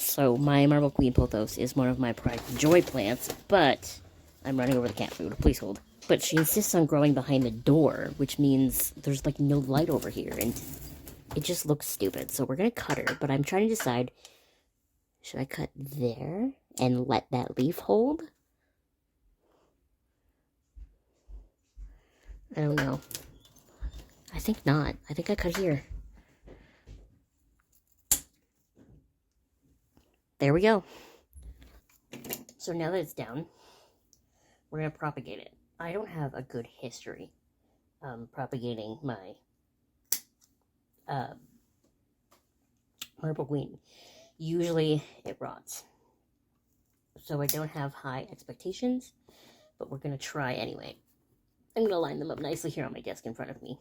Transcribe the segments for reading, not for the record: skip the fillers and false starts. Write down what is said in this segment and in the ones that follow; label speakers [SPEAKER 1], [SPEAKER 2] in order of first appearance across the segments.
[SPEAKER 1] So my marble queen pothos is one of my pride and joy plants, but I'm running over the cat food. Please hold. But she insists on growing behind the door, which means there's like no light over here, and it just looks stupid. So we're gonna cut her, but I'm trying to decide, should I cut there and let that leaf hold? I don't know. I think not. I think I cut here. There we go. So now that it's down, we're going to propagate it. I don't have a good history propagating my marble queen. Usually it rots. So I don't have high expectations, but we're going to try anyway. I'm going to line them up nicely here on my desk in front of me.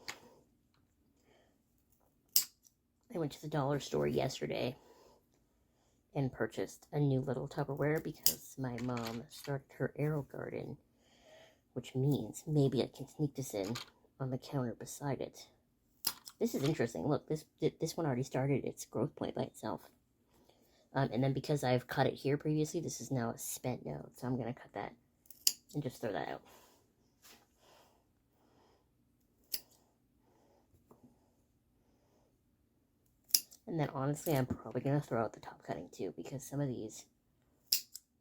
[SPEAKER 1] I went to the dollar store yesterday and purchased a new little Tupperware because my mom started her arrow garden, which means maybe I can sneak this in on the counter beside it. This is interesting. Look, this one already started its growth point by itself. And then because I've cut it here previously, this is now a spent node, so I'm going to cut that and just throw that out. And then honestly, I'm probably going to throw out the top cutting too, because some of these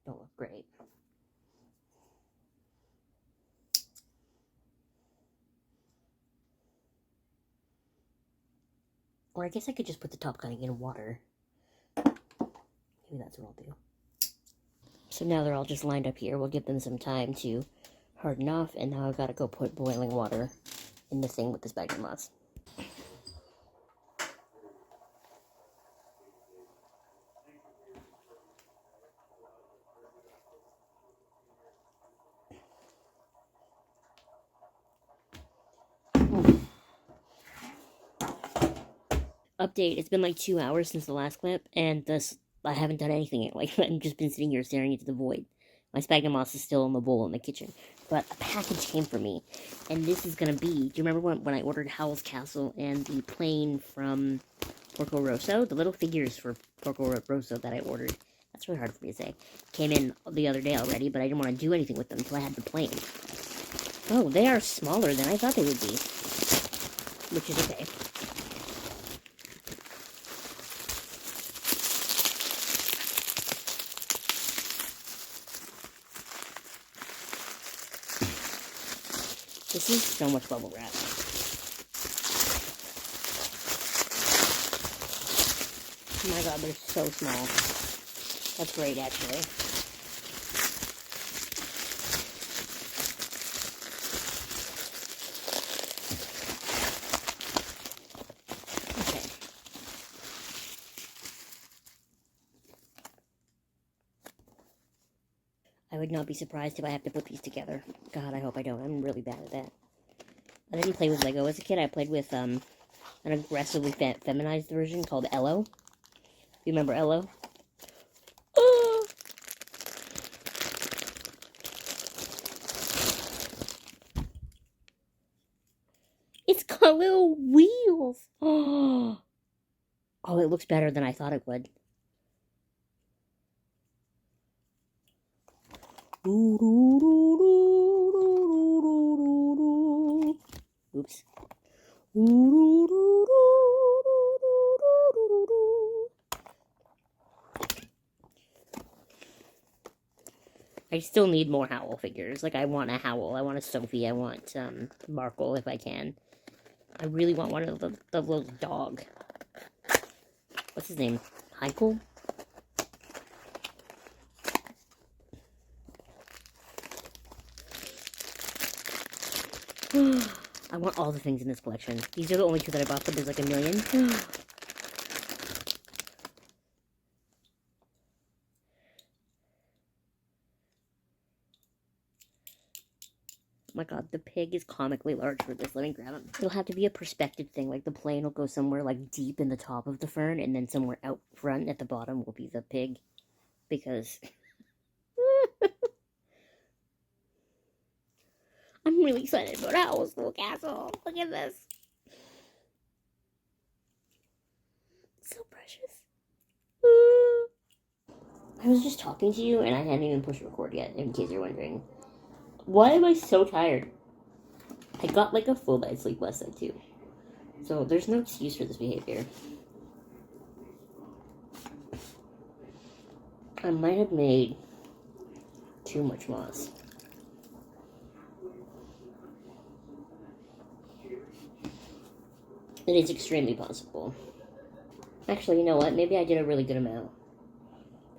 [SPEAKER 1] don't look great. Or I guess I could just put the top cutting in water. Maybe that's what I'll do. So now they're all just lined up here. We'll give them some time to harden off, and now I've got to go put boiling water in the thing with the sphagnum moss. Update, it's been like 2 hours since the last clip, and I haven't done anything yet. Like, I've just been sitting here staring into the void. My sphagnum moss is still in the bowl in the kitchen. But a package came for me, and this is going to be, do you remember when I ordered Howl's Castle and the plane from Porco Rosso? The little figures for Porco Rosso that I ordered, that's really hard for me to say, came in the other day already, but I didn't want to do anything with them until I had the plane. Oh, they are smaller than I thought they would be, which is okay. This is so much bubble wrap. Oh my god, they're so small. That's great, actually. Okay. I would not be surprised if I have to put these together. God, I hope I don't. I'm really bad at that. I didn't play with Lego as a kid. I played with an aggressively feminized version called Ello. You remember Ello? Oh! It's got little wheels. Oh, it looks better than I thought it would. Oops. I still need more Howl figures. Like, I want a Howl, I want a Sophie, I want Markle if I can. I really want one of the little dog. What's his name? Heikel? I want all the things in this collection. These are the only two that I bought, but there's like a million. Oh my god, the pig is comically large for this. Let me grab him. It'll have to be a perspective thing. Like, the plane will go somewhere, like, deep in the top of the fern, and then somewhere out front at the bottom will be the pig. Because... I'm really excited about Owl's little castle. Look at this. So precious. I was just talking to you and I hadn't even pushed record yet, in case you're wondering. Why am I so tired? I got like a full night's sleep last night too. So there's no excuse for this behavior. I might have made too much moss. It is extremely possible. Actually, you know what? Maybe I did a really good amount.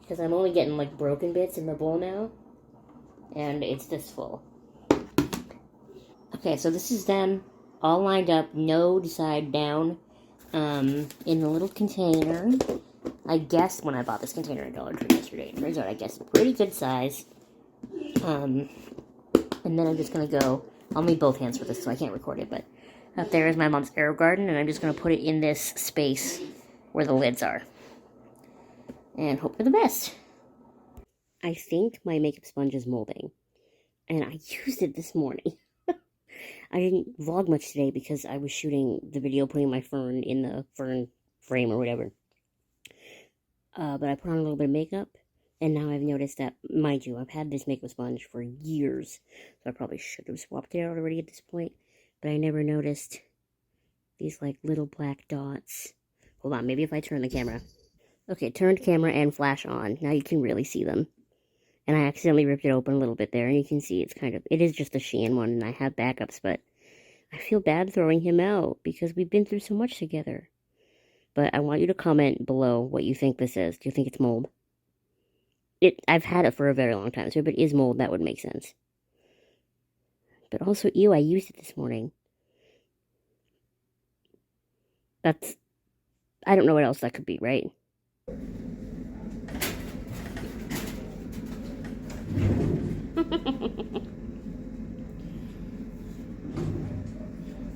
[SPEAKER 1] Because I'm only getting like broken bits in the bowl now. And it's this full. Okay, so this is them all lined up, node side down, in the little container. I guessed when I bought this container at Dollar Tree yesterday. It turns out I guessed a pretty good size. And then I'm just gonna go, I'll need both hands for this so I can't record it, but up there is my mom's AeroGarden, and I'm just gonna put it in this space where the lids are. And hope for the best. I think my makeup sponge is molding. And I used it this morning. I didn't vlog much today because I was shooting the video putting my fern in the fern frame or whatever. But I put on a little bit of makeup, and now I've noticed that, mind you, I've had this makeup sponge for years, so I probably should have swapped it out already at this point, but I never noticed these, like, little black dots. Hold on, maybe if I turn the camera. Okay, turned camera and flash on. Now you can really see them. And I accidentally ripped it open a little bit there, and you can see it is just a Shein one, and I have backups, but I feel bad throwing him out, because we've been through so much together. But I want you to comment below what you think this is. Do you think it's mold? I've had it for a very long time, so if it is mold, that would make sense. But also, ew, I used it this morning. I don't know what else that could be, right?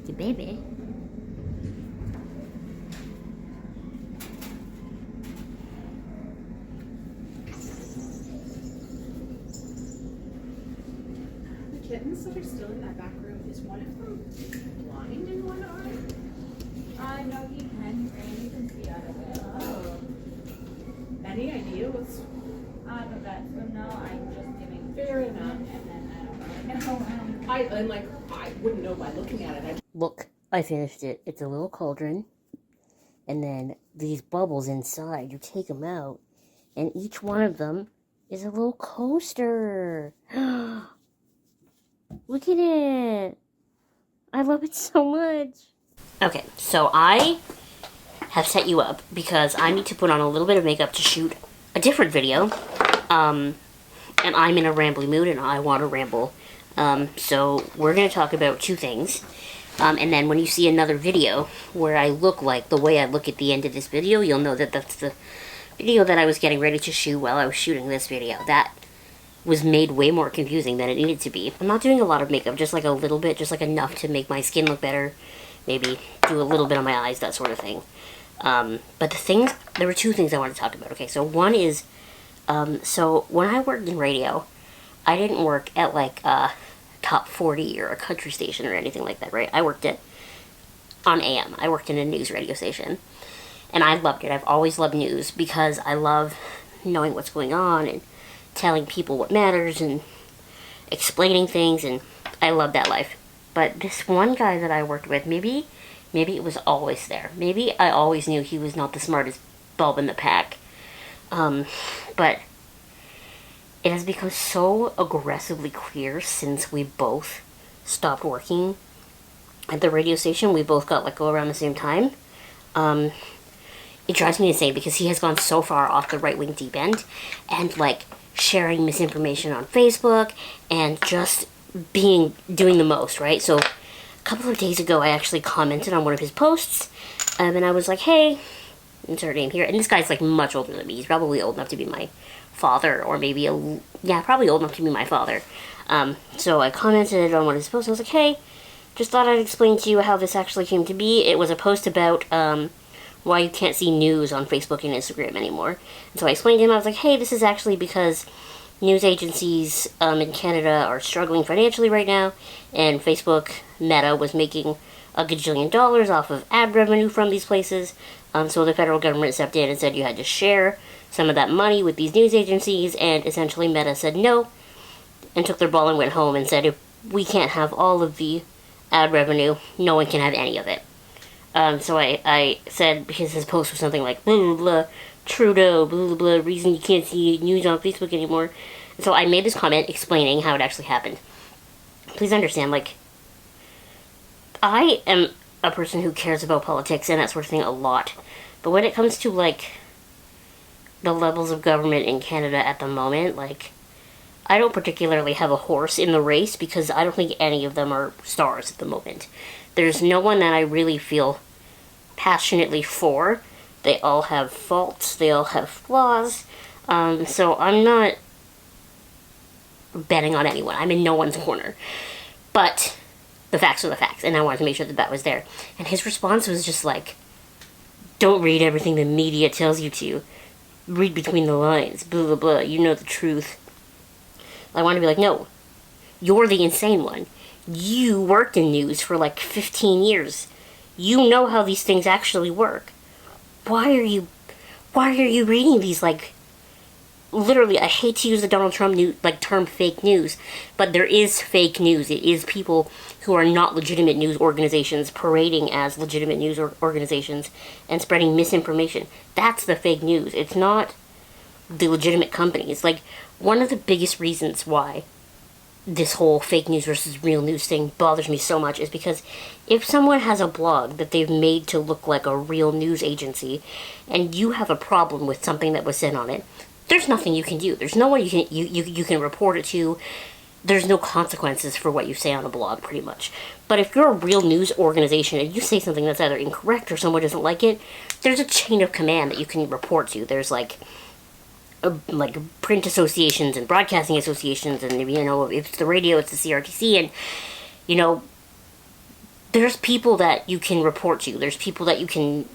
[SPEAKER 1] The baby.
[SPEAKER 2] The kittens that are still in that back room, is one of them blind in one eye?
[SPEAKER 3] No, he can, and you can see out of it.
[SPEAKER 2] Oh. Any idea what's...
[SPEAKER 3] The vets would know. I'm just giving
[SPEAKER 2] Fair enough.
[SPEAKER 3] and then I don't really know.
[SPEAKER 2] I wouldn't know by looking at it.
[SPEAKER 1] Look, I finished it. It's a little cauldron. And then these bubbles inside, you take them out. And each one of them is a little coaster. Look at it. I love it so much. Okay, so I have set you up because I need to put on a little bit of makeup to shoot a different video. And I'm in a rambly mood and I want to ramble. So we're going to talk about two things. And then when you see another video where I look like the way I look at the end of this video, you'll know that that's the video that I was getting ready to shoot while I was shooting this video. That was made way more confusing than it needed to be. I'm not doing a lot of makeup, just like a little bit, just like enough to make my skin look better. Maybe do a little bit on my eyes, that sort of thing. But there were two things I wanted to talk about. Okay, so one is, so when I worked in radio, I didn't work at like Top 40 or a country station or anything like that, right? I worked on AM. I worked in a news radio station. And I loved it. I've always loved news because I love knowing what's going on and telling people what matters and explaining things, and I love that life. But this one guy that I worked with, maybe it was always there. Maybe I always knew he was not the smartest bulb in the pack. But it has become so aggressively clear since we both stopped working at the radio station. We both got let go around the same time. It drives me insane because he has gone so far off the right-wing deep end and, like, sharing misinformation on Facebook and just doing the most, right? So a couple of days ago, I actually commented on one of his posts, and I was like, hey, insert name here. And this guy's, like, much older than me. He's probably old enough to be my father, or maybe probably old enough to be my father. So I commented on one of his posts, and I was like, hey, just thought I'd explain to you how this actually came to be. It was a post about why you can't see news on Facebook and Instagram anymore. And so I explained to him, I was like, hey, this is actually because news agencies in Canada are struggling financially right now, and Facebook Meta was making a gajillion dollars off of ad revenue from these places. So the federal government stepped in and said you had to share some of that money with these news agencies, and essentially Meta said no and took their ball and went home and said, if we can't have all of the ad revenue, no one can have any of it. So I said, because his post was something like, blah, blah, blah, Trudeau, blah, blah, blah, reason you can't see news on Facebook anymore. So I made this comment explaining how it actually happened. Please understand, like, I am a person who cares about politics and that sort of thing a lot. But when it comes to, like, the levels of government in Canada at the moment, like, I don't particularly have a horse in the race because I don't think any of them are stars at the moment. There's no one that I really feel passionately for. They all have faults, they all have flaws, so I'm not betting on anyone. I'm in no one's corner. But the facts are the facts, and I wanted to make sure that was there. And his response was just like, don't read everything the media tells you to. Read between the lines, blah, blah, blah. You know the truth. I want to be like, no, you're the insane one. You worked in news for like 15 years. You know how these things actually work. Why are you reading these, like, literally, I hate to use the Donald Trump term fake news, but there is fake news. It is people who are not legitimate news organizations parading as legitimate news organizations and spreading misinformation. That's the fake news. It's not the legitimate companies. Like, one of the biggest reasons why this whole fake news versus real news thing bothers me so much is because if someone has a blog that they've made to look like a real news agency and you have a problem with something that was said on it, there's nothing you can do. There's no one you can report it to. There's no consequences for what you say on a blog, pretty much. But if you're a real news organization and you say something that's either incorrect or someone doesn't like it, there's a chain of command that you can report to. There's like print associations and broadcasting associations, and if it's the radio, it's the CRTC, and there's people that you can report to. There's people that you can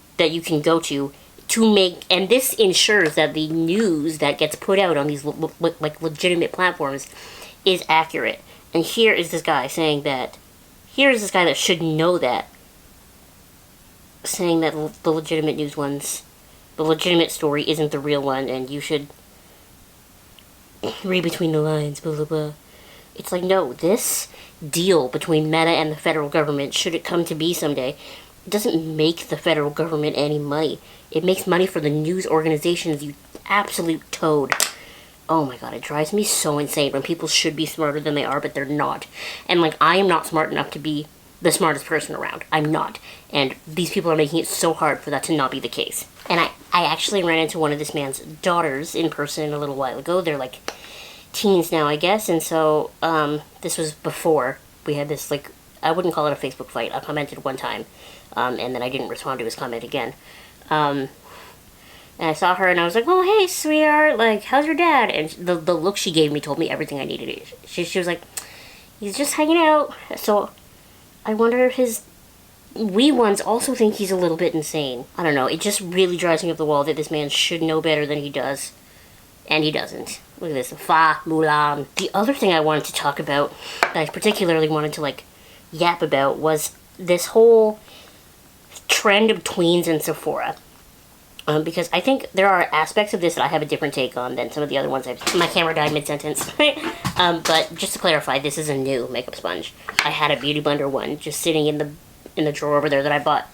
[SPEAKER 1] go to make, and this ensures that the news that gets put out on these legitimate platforms is accurate. And here is this guy that should know that, saying that the legitimate news ones, the legitimate story isn't the real one, and you should read between the lines, blah, blah, blah. It's like, no, this deal between Meta and the federal government, should it come to be someday, it doesn't make the federal government any money. It makes money for the news organizations, you absolute toad. Oh my god, it drives me so insane when people should be smarter than they are, but they're not. And, like, I am not smart enough to be the smartest person around. I'm not. And these people are making it so hard for that to not be the case. And I actually ran into one of this man's daughters in person a little while ago. They're, like, teens now, I guess. And so, this was before we had this, like, I wouldn't call it a Facebook fight. I commented one time, and then I didn't respond to his comment again. And I saw her, and I was like, oh, hey, sweetheart, like, how's your dad? And the look she gave me told me everything I needed to. She was like, he's just hanging out. So I wonder if his wee ones also think he's a little bit insane. I don't know. It just really drives me up the wall that this man should know better than he does. And he doesn't. Look at this. Fa Mulan. The other thing I wanted to talk about, that I particularly wanted to, like, yap about, was this whole trend of tweens in Sephora. Because I think there are aspects of this that I have a different take on than some of the other ones my camera died mid-sentence. But just to clarify, this is a new makeup sponge. I had a Beauty Blender one just sitting in the drawer over there that I bought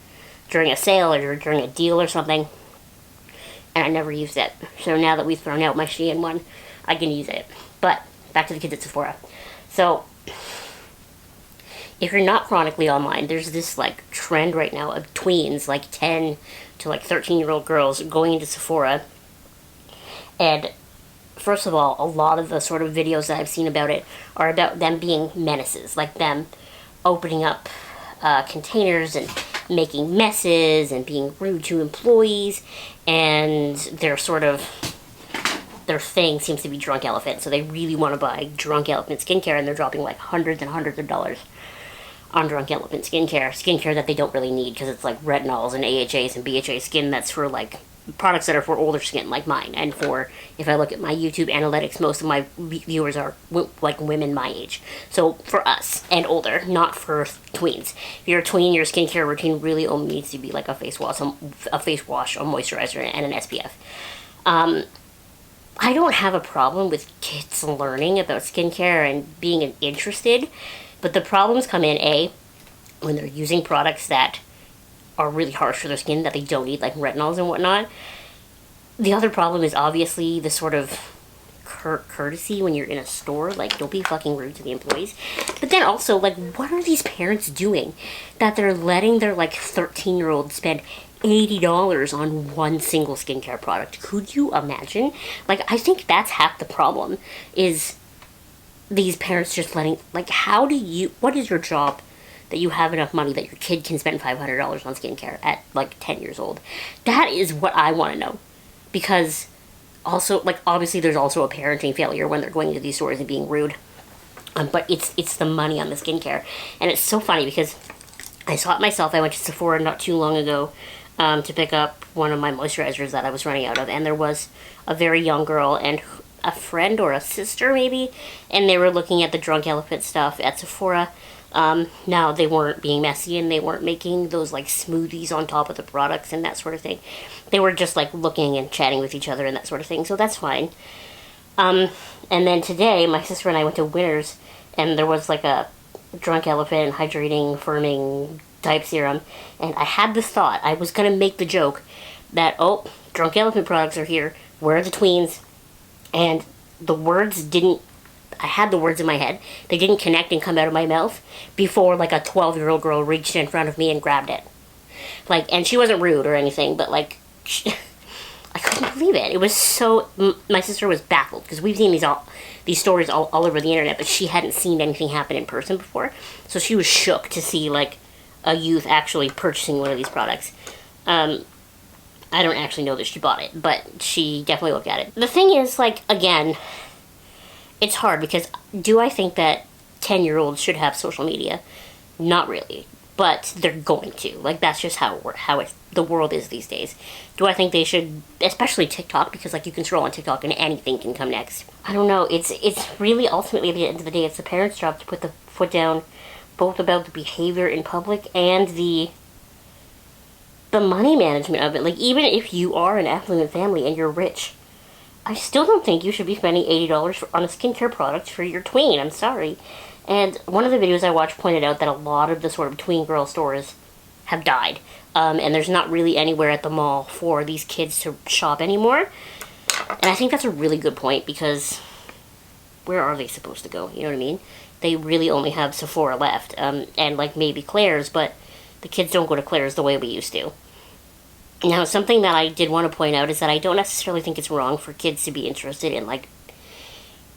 [SPEAKER 1] during a sale or during a deal or something. And I never used it. So now that we've thrown out my Shein one, I can use it. But back to the kids at Sephora. So if you're not chronically online, there's this, like, trend right now of tweens, like 10 to, like, 13-year-old girls going into Sephora. And first of all, a lot of the sort of videos that I've seen about it are about them being menaces, like them opening up containers and making messes and being rude to employees, and their thing seems to be Drunk Elephant, so they really want to buy Drunk Elephant skincare, and they're dropping, like, hundreds and hundreds of dollars on Drunk Elephant skincare that they don't really need, because it's like retinols and AHAs and BHA skin that's for, like, products that are for older skin like mine. And for, if I look at my YouTube analytics, most of my viewers are like women my age. So for us and older, not for tweens. If you're a tween, your skincare routine really only needs to be like a face wash, a moisturizer, and an SPF. I don't have a problem with kids learning about skincare and being interested, but the problems come in A, when they're using products that are really harsh for their skin that they don't need, like retinols and whatnot. The other problem is obviously the sort of courtesy when you're in a store. Like, don't be fucking rude to the employees. But then also, like, what are these parents doing that they're letting their, like, 13-year-old spend $80 on one single skincare product? Could you imagine? Like, I think that's half the problem, is these parents just letting, like, what is your job that you have enough money that your kid can spend $500 on skincare at, like, 10 years old? That is what I want to know. Because also, like, obviously there's also a parenting failure when they're going into these stores and being rude. But it's the money on the skincare. And it's so funny because I saw it myself. I went to Sephora not too long ago to pick up one of my moisturizers that I was running out of. And there was a very young girl and a friend or a sister maybe. And they were looking at the Drunk Elephant stuff at Sephora. Now, they weren't being messy and they weren't making those, like, smoothies on top of the products and that sort of thing. They were just, like, looking and chatting with each other and that sort of thing, so that's fine. And then today, my sister and I went to Winners, and there was, like, a Drunk Elephant hydrating, firming type serum, and I had this thought. I was gonna make the joke that, oh, Drunk Elephant products are here, where are the tweens? And the words didn't, I had the words in my head. They didn't connect and come out of my mouth before, like, a 12-year-old girl reached in front of me and grabbed it. Like, and she wasn't rude or anything, but, like, I couldn't believe it. It was so, my sister was baffled, because we've seen these stories all over the internet, but she hadn't seen anything happen in person before. So she was shook to see, like, a youth actually purchasing one of these products. I don't actually know that she bought it, but she definitely looked at it. The thing is, like, again, it's hard because do I think that 10-year-olds should have social media? Not really. But they're going to. Like, that's just how the world is these days. Do I think they should, especially TikTok, because, like, you can scroll on TikTok and anything can come next. I don't know. It's really, ultimately, at the end of the day, it's the parents' job to put the foot down, both about the behavior in public and the money management of it. Like, even if you are an affluent family and you're rich, I still don't think you should be spending $80 on a skincare product for your tween. I'm sorry. And one of the videos I watched pointed out that a lot of the sort of tween girl stores have died. And there's not really anywhere at the mall for these kids to shop anymore. And I think that's a really good point, because where are they supposed to go? You know what I mean? They really only have Sephora left. And, like, maybe Claire's, but the kids don't go to Claire's the way we used to. Now, something that I did want to point out is that I don't necessarily think it's wrong for kids to be interested in, like,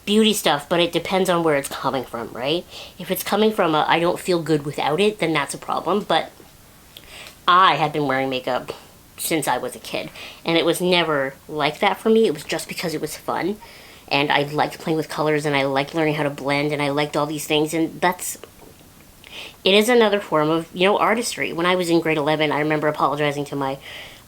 [SPEAKER 1] beauty stuff, but it depends on where it's coming from, right? If it's coming from I don't feel good without it, then that's a problem. But I had been wearing makeup since I was a kid, and it was never like that for me. It was just because it was fun, and I liked playing with colors, and I liked learning how to blend, and I liked all these things, and it is another form of, you know, artistry. When I was in grade 11, I remember apologizing to my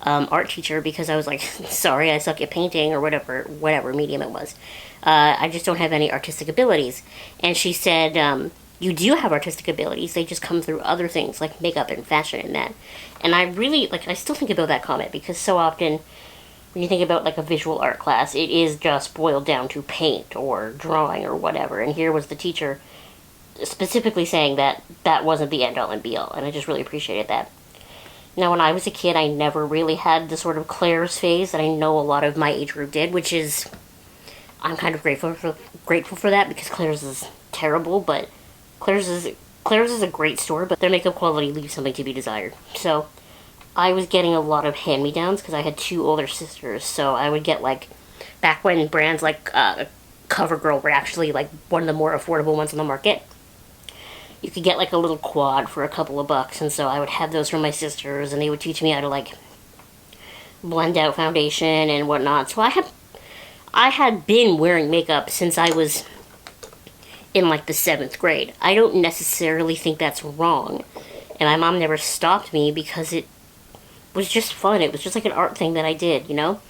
[SPEAKER 1] art teacher because I was like, sorry, I suck at painting, or whatever medium it was. I just don't have any artistic abilities. And she said, you do have artistic abilities, they just come through other things like makeup and fashion and that. And I really, like, I still think about that comment, because so often when you think about, like, a visual art class, it is just boiled down to paint or drawing or whatever. And here was the teacher specifically saying that that wasn't the end all and be all, and I just really appreciated that. Now, when I was a kid, I never really had the sort of Claire's phase that I know a lot of my age group did, which is, I'm kind of grateful for that, because Claire's is terrible, but Claire's is a great store, but their makeup quality leaves something to be desired. So I was getting a lot of hand-me-downs because I had two older sisters, so I would get, like, back when brands like CoverGirl were actually, like, one of the more affordable ones on the market, you could get, like, a little quad for a couple of bucks, and so I would have those from my sisters, and they would teach me how to, like, blend out foundation and whatnot. So I had been wearing makeup since I was in, like, the 7th grade. I don't necessarily think that's wrong, and my mom never stopped me because it was just fun. It was just, like, an art thing that I did, you know?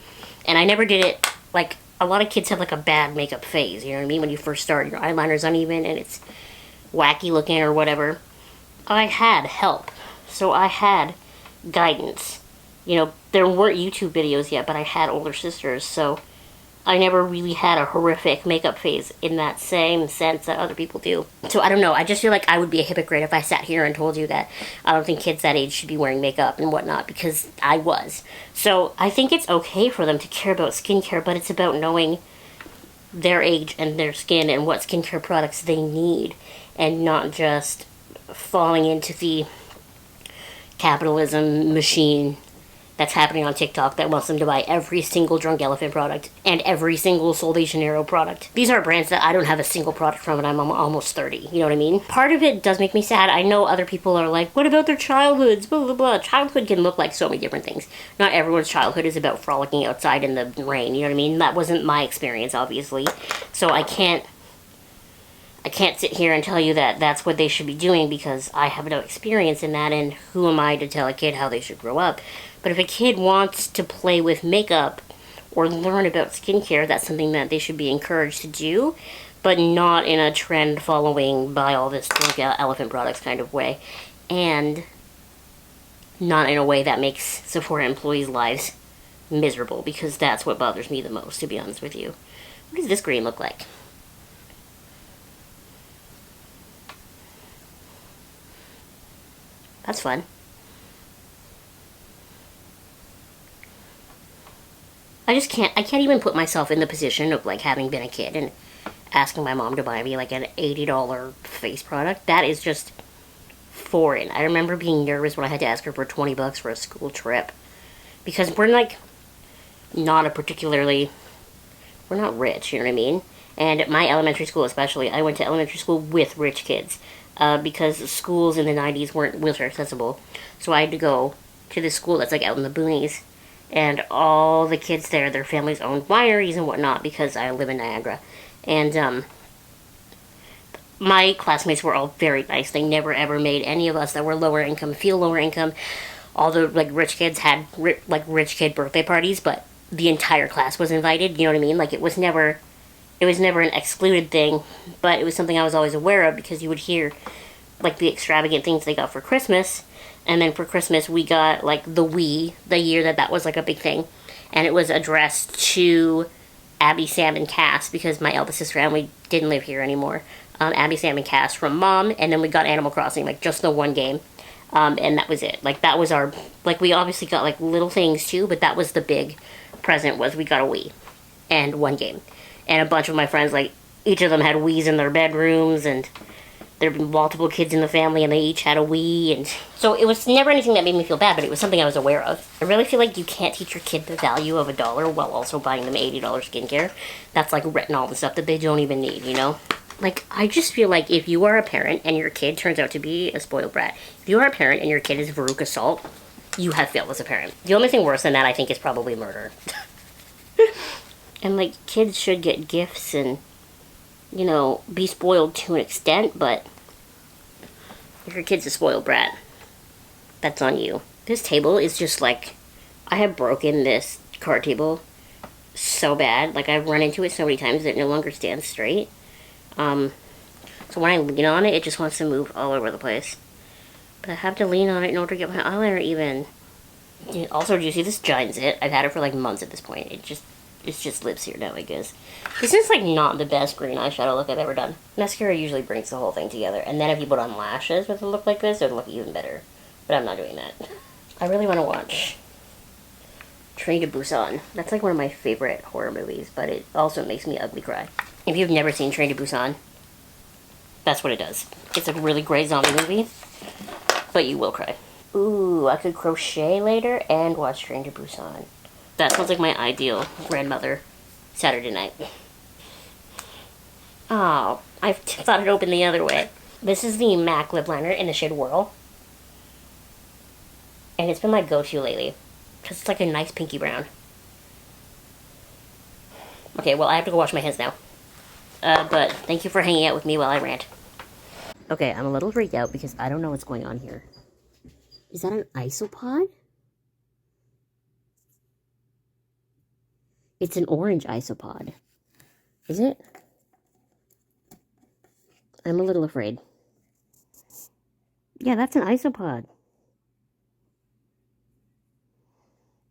[SPEAKER 1] And I never did it, like, a lot of kids have, like, a bad makeup phase, you know what I mean? When you first start, your eyeliner's uneven, and it's wacky looking or whatever. I had help. So I had guidance. You know, there weren't YouTube videos yet, but I had older sisters, so I never really had a horrific makeup phase in that same sense that other people do. So I don't know. I just feel like I would be a hypocrite if I sat here and told you that I don't think kids that age should be wearing makeup and whatnot, because I was. So I think it's okay for them to care about skincare, but it's about knowing their age and their skin and what skincare products they need, and not just falling into the capitalism machine that's happening on TikTok that wants them to buy every single Drunk Elephant product and every single Sol de Janeiro product. These are brands that I don't have a single product from, and I'm almost 30. You know what I mean? Part of it does make me sad. I know other people are like, what about their childhoods? Blah, blah, blah. Childhood can look like so many different things. Not everyone's childhood is about frolicking outside in the rain. You know what I mean? That wasn't my experience, obviously. So I can't sit here and tell you that that's what they should be doing, because I have no experience in that, and who am I to tell a kid how they should grow up? But if a kid wants to play with makeup or learn about skincare, that's something that they should be encouraged to do, but not in a trend following by all this Drunk Elephant products kind of way, and not in a way that makes Sephora employees' lives miserable, because that's what bothers me the most, to be honest with you. What does this green look like? That's fun. I can't even put myself in the position of, like, having been a kid and asking my mom to buy me, like, an $80 face product. That is just foreign. I remember being nervous when I had to ask her for 20 bucks for a school trip. Because we're, like, not a particularly... We're not rich, you know what I mean? And my elementary school especially, I went to elementary school with rich kids. Because schools in the 90s weren't wheelchair accessible. So I had to go to this school that's, like, out in the boonies. And all the kids there, their families owned wineries and whatnot, because I live in Niagara. And, my classmates were all very nice. They never ever made any of us that were lower income feel lower income. All the, like, rich kids had, rich kid birthday parties, but the entire class was invited, you know what I mean? Like, it was never an excluded thing, but it was something I was always aware of, because you would hear, like, the extravagant things they got for Christmas. And then for Christmas, we got, like, the Wii, the year that was, like, a big thing. And it was addressed to Abby, Sam, and Cass, because my eldest sister Emily didn't live here anymore. Abby, Sam, and Cass from Mom, and then we got Animal Crossing, like, just the one game. And that was it. Like, that was our... Like, we obviously got, like, little things, too, but that was the big present, was we got a Wii. And one game. And a bunch of my friends, like, each of them had Wiis in their bedrooms, and there had been multiple kids in the family, and they each had a Wii, and so it was never anything that made me feel bad, but it was something I was aware of. I really feel like you can't teach your kid the value of $1 while also buying them $80 skincare. That's, like, retinol and stuff that they don't even need, you know? Like, I just feel like if you are a parent and your kid turns out to be a spoiled brat, if you are a parent and your kid is Veruca Salt, you have failed as a parent. The only thing worse than that, I think, is probably murder. And, like, kids should get gifts and, you know, be spoiled to an extent, but if your kid's a spoiled brat, that's on you. This table is just, like, I have broken this card table so bad. Like, I've run into it so many times that it no longer stands straight. So when I lean on it, it just wants to move all over the place. But I have to lean on it in order to get my eyeliner even. Also, do you see this giant zit? I've had it for, like, months at this point. It just lives here now, I guess. This is, like, not the best green eyeshadow look I've ever done. Mascara usually brings the whole thing together. And then if you put on lashes with a look like this, it would look even better. But I'm not doing that. I really want to watch Train to Busan. That's, like, one of my favorite horror movies, but it also makes me ugly cry. If you've never seen Train to Busan, that's what it does. It's a really great zombie movie, but you will cry. Ooh, I could crochet later and watch Train to Busan. That sounds like my ideal grandmother Saturday night. Oh, I thought it opened the other way. This is the MAC lip liner in the shade Whirl. And it's been my go-to lately, because it's like a nice pinky brown. Okay, well, I have to go wash my hands now. But thank you for hanging out with me while I rant. Okay, I'm a little freaked out because I don't know what's going on here. Is that an isopod? It's an orange isopod. Is it? I'm a little afraid. Yeah, that's an isopod.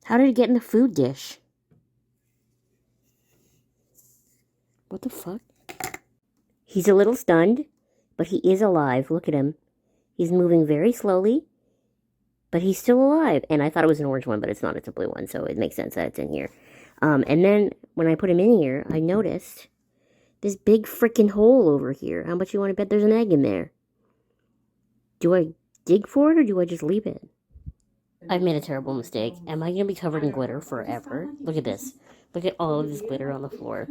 [SPEAKER 1] How did it get in the food dish? What the fuck? He's a little stunned, but he is alive. Look at him. He's moving very slowly, but he's still alive. And I thought it was an orange one, but it's not. It's a blue one, so it makes sense that it's in here. And then when I put him in here, I noticed this big freaking hole over here. How much you want to bet there's an egg in there? Do I dig for it or do I just leave it? I've made a terrible mistake. Am I going to be covered in glitter forever? Look at this. Look at all of this glitter on the floor.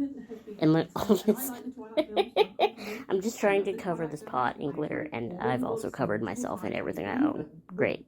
[SPEAKER 1] And look, all this. I'm just trying to cover this pot in glitter, and I've also covered myself and everything I own. Great.